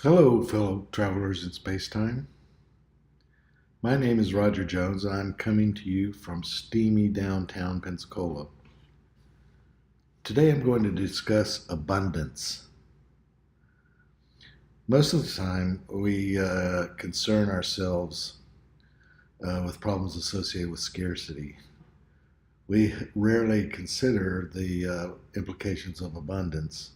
Hello, fellow travelers in space-time. My name is Roger Jones, and I'm coming to you from steamy downtown Pensacola. Today I'm going to discuss abundance. Most of the time, we concern ourselves with problems associated with scarcity. We rarely consider the implications of abundance.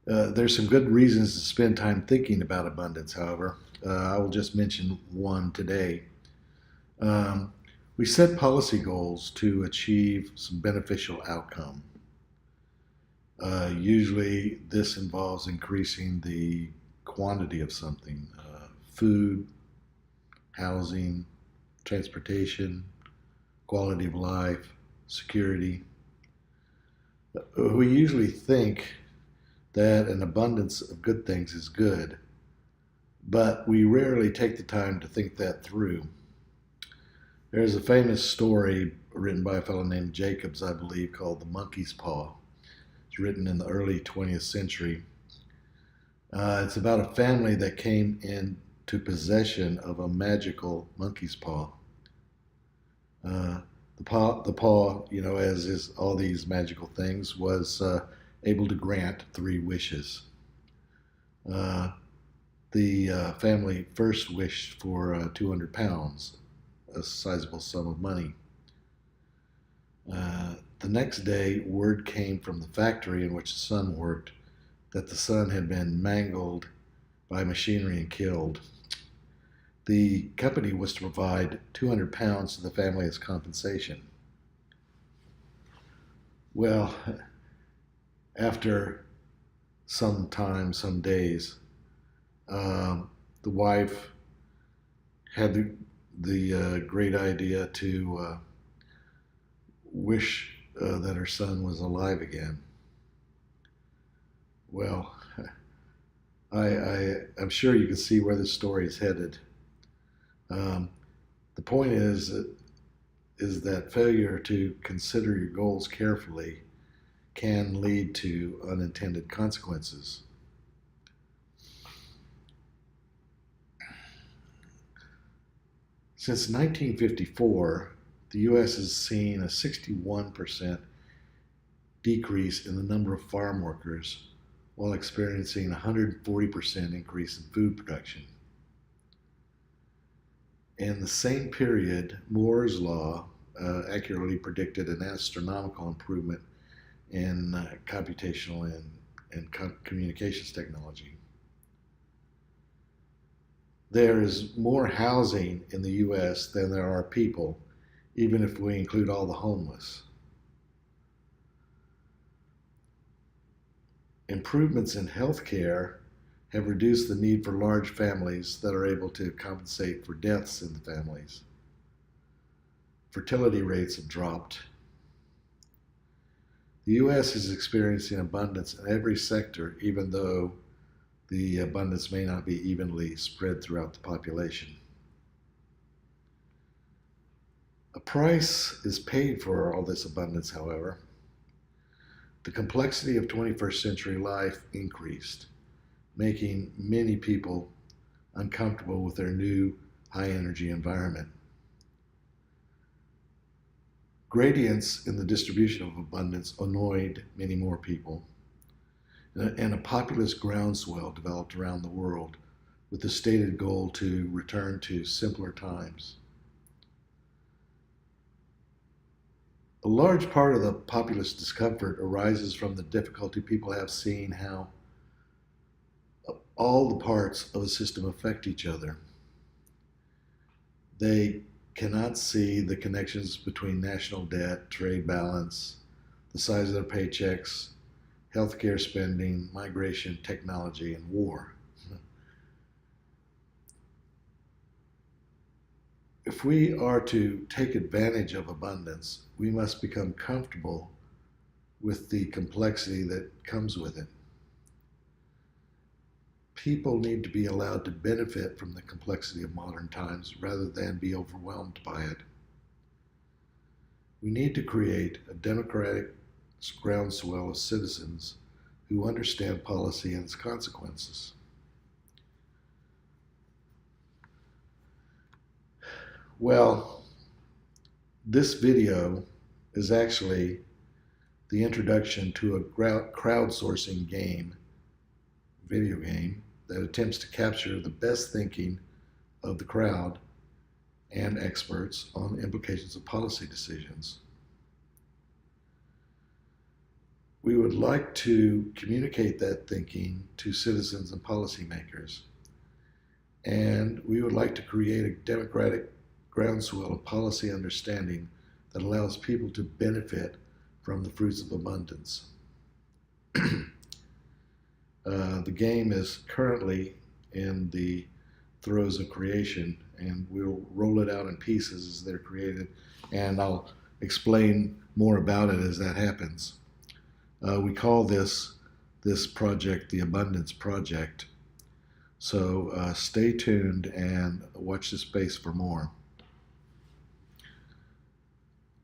There's some good reasons to spend time thinking about abundance, however. I will just mention one today. Um, we set policy goals to achieve some beneficial outcome. Usually, this involves increasing the quantity of something food, housing, transportation, quality of life, security. We usually think that an abundance of good things is good, but we rarely take the time to think that through. There's a famous story written by a fellow named Jacobs, I believe, called The Monkey's Paw. It's written in the early 20th century. It's about a family that came into possession of a magical monkey's paw. The paw, as is all these magical things, was able to grant three wishes. Uh, the family first wished for 200 pounds, a sizable sum of money. The next day, word came from the factory in which the son worked that the son had been mangled by machinery and killed. The company was to provide 200 pounds to the family as compensation. Well, after some time, some days, the wife had the great idea to wish that her son was alive again. Well, I'm sure you can see where this story is headed. Um, the point is that failure to consider your goals carefully can lead to unintended consequences. Since 1954, the U.S. has seen a 61% decrease in the number of farm workers while experiencing a 140% increase in food production. In the same period, Moore's Law accurately predicted an astronomical improvement in computational and communications technology. There is more housing in the U.S. than there are people, even if we include all the homeless. Improvements in healthcare have reduced the need for large families that are able to compensate for deaths in the families. Fertility rates have dropped. The U.S. is experiencing abundance in every sector, even though the abundance may not be evenly spread throughout the population. A price is paid for all this abundance, however. The complexity of 21st century life increased, making many people uncomfortable with their new high energy environment. Gradients in the distribution of abundance annoyed many more people, and a populist groundswell developed around the world with the stated goal to return to simpler times. A large part of the populist discomfort arises from the difficulty people have seeing how all the parts of a system affect each other. They cannot see the connections between national debt, trade balance, the size of their paychecks, healthcare spending, migration, technology, and war. If we are to take advantage of abundance, we must become comfortable with the complexity that comes with it. People need to be allowed to benefit from the complexity of modern times rather than be overwhelmed by it. We need to create a democratic groundswell of citizens who understand policy and its consequences. Well, this video is actually the introduction to a crowdsourcing video game, that attempts to capture the best thinking of the crowd and experts on the implications of policy decisions. We would like to communicate that thinking to citizens and policymakers, and we would like to create a democratic groundswell of policy understanding that allows people to benefit from the fruits of abundance. The game is currently in the throes of creation, and we'll roll it out in pieces as they're created, and I'll explain more about it as that happens. We call this project the Abundance Project, so stay tuned and watch this space for more.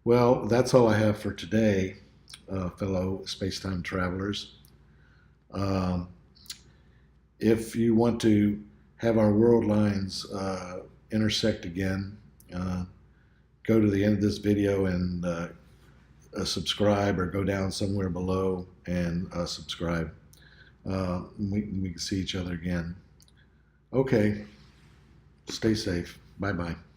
Well, that's all I have for today, fellow space-time travelers. If you want to have our world lines intersect again, go to the end of this video and subscribe, or go down somewhere below and subscribe. We can see each other again. Okay, stay safe. Bye-bye.